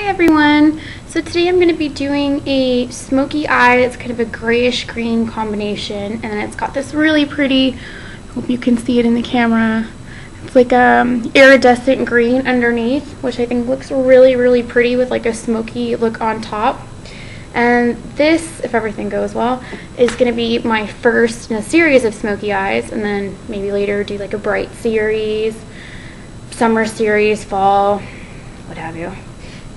everyone. So today I'm going to be doing a smoky eye. It's kind of a grayish green combination, and then it's got this really pretty, hope you can see it in the camera, it's like iridescent green underneath, which I think looks really pretty with like a smoky look on top. And this, if everything goes well, is going to be my first in a series of smoky eyes, and then maybe later do like a bright series, summer series, fall, what have you.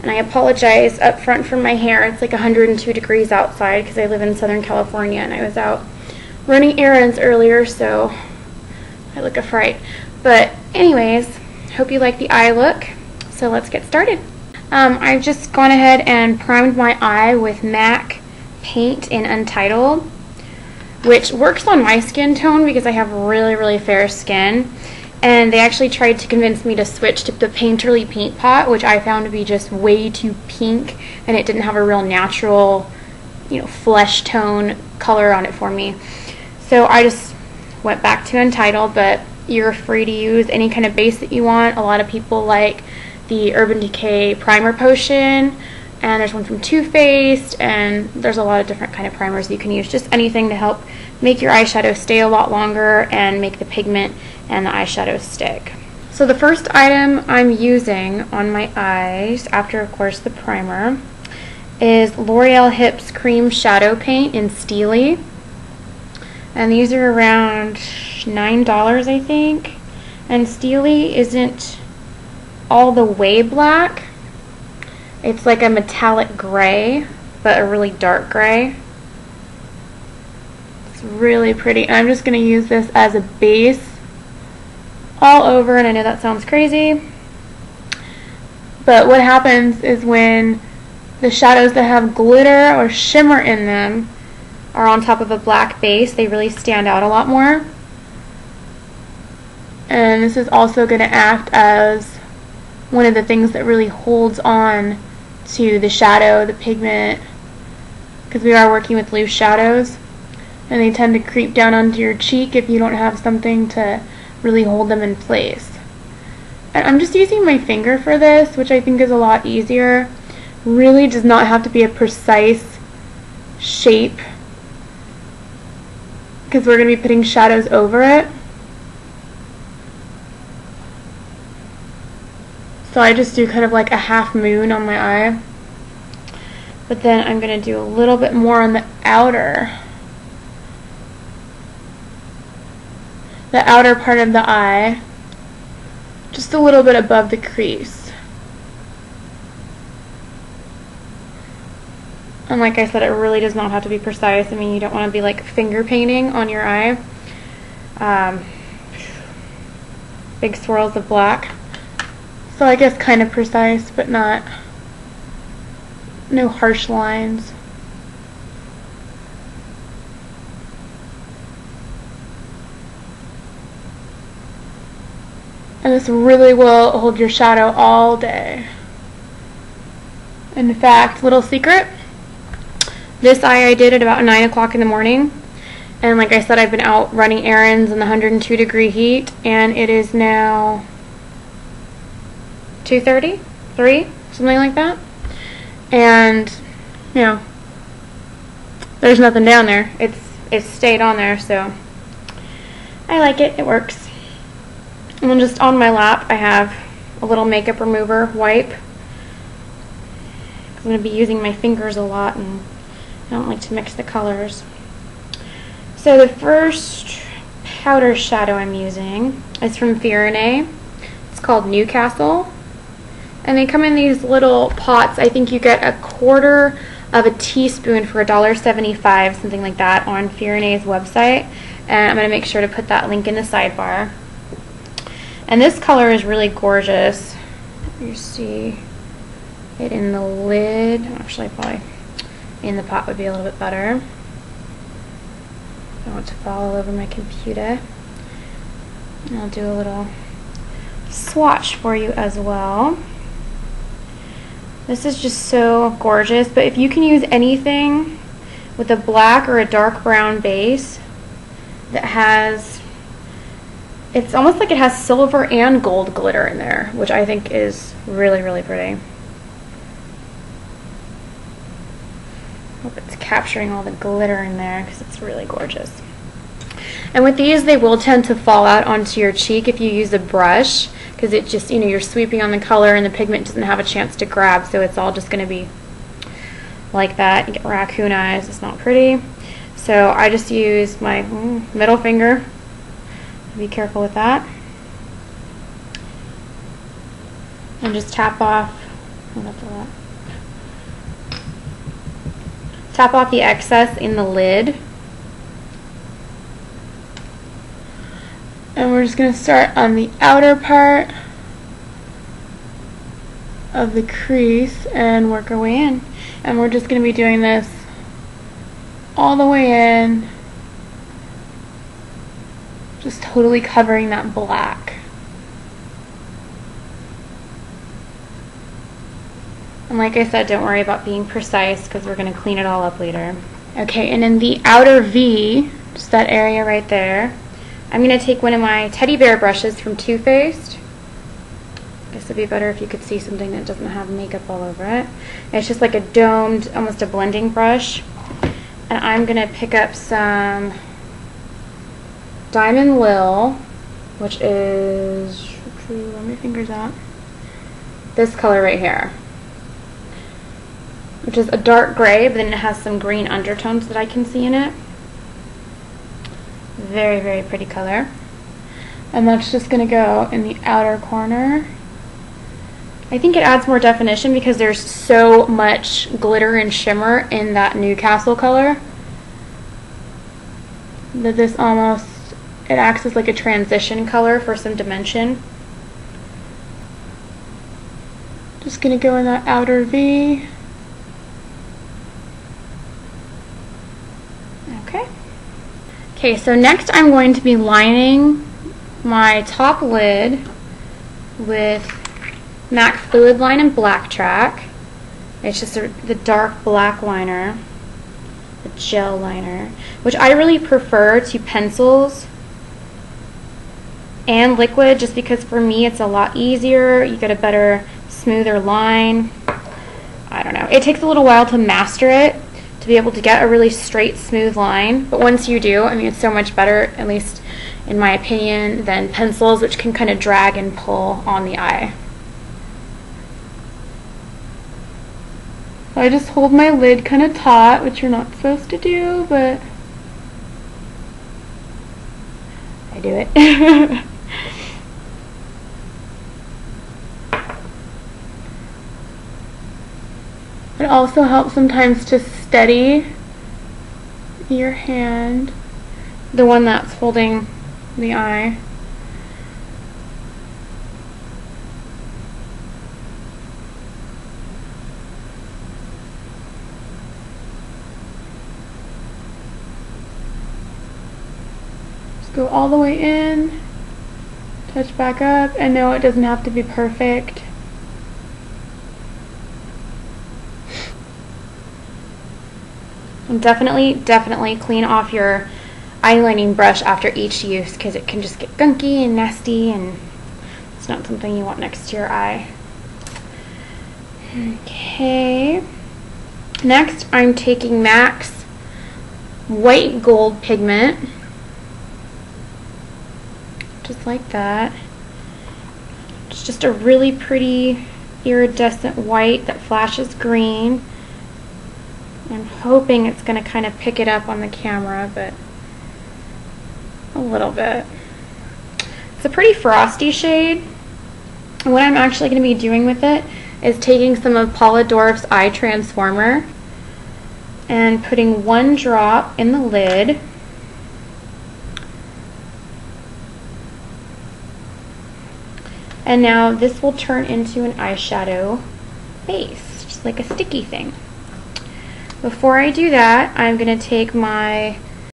And I apologize up front for my hair. It's like 102 degrees outside because I live in Southern California, and I was out running errands earlier, so I look a fright. But anyways, hope you like the eye look. So let's get started. I've just gone ahead and primed my eye with MAC paint in Untitled, which works on my skin tone because I have really fair skin. And they actually tried to convince me to switch to the Painterly paint pot, which I found to be just way too pink, and it didn't have a real natural, flesh tone color on it for me. So I just went back to Untitled, but you're free to use any kind of base that you want. A lot of people like the Urban Decay primer potion, and there's one from Too Faced, and there's a lot of different kind of primers you can use. Just anything to help make your eyeshadow stay a lot longer and make the pigment and the eyeshadow stick. So the first item I'm using on my eyes, after of course the primer, is L'Oreal Hips Cream Shadow Paint in Steely. And these are around $9, I think. And Steely isn't all the way black. It's like a metallic gray, but a really dark gray. It's really pretty. I'm just going to use this as a base all over, and I know that sounds crazy, but what happens is when the shadows that have glitter or shimmer in them are on top of a black base, they really stand out a lot more. And this is also going to act as one of the things that really holds on to the shadow, the pigment, because we are working with loose shadows, and they tend to creep down onto your cheek if you don't have something to really hold them in place. And I'm just using my finger for this, which I think is a lot easier. Really does not have to be a precise shape because we're going to be putting shadows over it. So I just do kind of like a half moon on my eye. But then I'm going to do a little bit more on the outer part of the eye, just a little bit above the crease. And like I said, it really does not have to be precise. I mean, you don't want to be like finger painting on your eye. Big swirls of black. So I guess kind of precise, but no harsh lines. And this really will hold your shadow all day. In fact, little secret, this eye I did at about 9 o'clock in the morning. And like I said, I've been out running errands in the 102 degree heat, and it is now 2:30, 3, something like that. And, there's nothing down there. It's stayed on there, so I like it. It works. And then just on my lap, I have a little makeup remover wipe. I'm going to be using my fingers a lot, and I don't like to mix the colors. So the first powder shadow I'm using is from Fyrinnae. It's called Newcastle. And they come in these little pots. I think you get a quarter of a teaspoon for $1.75, something like that, on Fyrinnae's website. And I'm going to make sure to put that link in the sidebar. And this color is really gorgeous. You see it in the lid. Actually, probably in the pot would be a little bit better. I don't want to fall all over my computer. And I'll do a little swatch for you as well. This is just so gorgeous, but if you can use anything with a black or a dark brown base that has, it's almost like it has silver and gold glitter in there, which I think is really pretty. Hope it's capturing all the glitter in there because it's really gorgeous. And with these, they will tend to fall out onto your cheek if you use a brush, because it just, you know, you're sweeping on the color and the pigment doesn't have a chance to grab, so it's all just going to be like that. You get raccoon eyes. It's not pretty. So I just use my middle finger. Be careful with that. And just tap off. Tap off the excess in the lid. And we're just going to start on the outer part of the crease and work our way in. And we're just going to be doing this all the way in, just totally covering that black. And like I said, don't worry about being precise because we're going to clean it all up later. Okay, and in the outer V, just that area right there, I'm going to take one of my teddy bear brushes from Too Faced. I guess it'd be better if you could see something that doesn't have makeup all over it. It's just like a domed, almost a blending brush. And I'm going to pick up some Diamond Lil, which is, where are my fingers at? This color right here, which is a dark gray, but then it has some green undertones that I can see in it. Very, very pretty color. And that's just going to go in the outer corner. I think it adds more definition because there's so much glitter and shimmer in that Newcastle color that this almost, it acts as like a transition color for some dimension. Just going to go in that outer V. Okay, so next I'm going to be lining my top lid with MAC Fluid Line and Black Track. It's just the dark black liner, the gel liner, which I really prefer to pencils and liquid just because for me it's a lot easier. You get a better, smoother line. I don't know. It takes a little while to master it, to be able to get a really straight, smooth line. But once you do, I mean, it's so much better, at least in my opinion, than pencils, which can kind of drag and pull on the eye. So I just hold my lid kind of taut, which you're not supposed to do, but I do it. It also helps sometimes to steady your hand, the one that's holding the eye. Just go all the way in, touch back up, and no, it doesn't have to be perfect. And definitely clean off your eyelining brush after each use because it can just get gunky and nasty and it's not something you want next to your eye. Okay. Next, I'm taking MAC's White Gold Pigment. Just like that. It's just a really pretty iridescent white that flashes green. I'm hoping it's going to kind of pick it up on the camera, but a little bit. It's a pretty frosty shade. And what I'm actually going to be doing with it is taking some of Paula Dorf's Eye Transformer and putting one drop in the lid. And now this will turn into an eyeshadow base, just like a sticky thing. Before I do that, I'm going to take my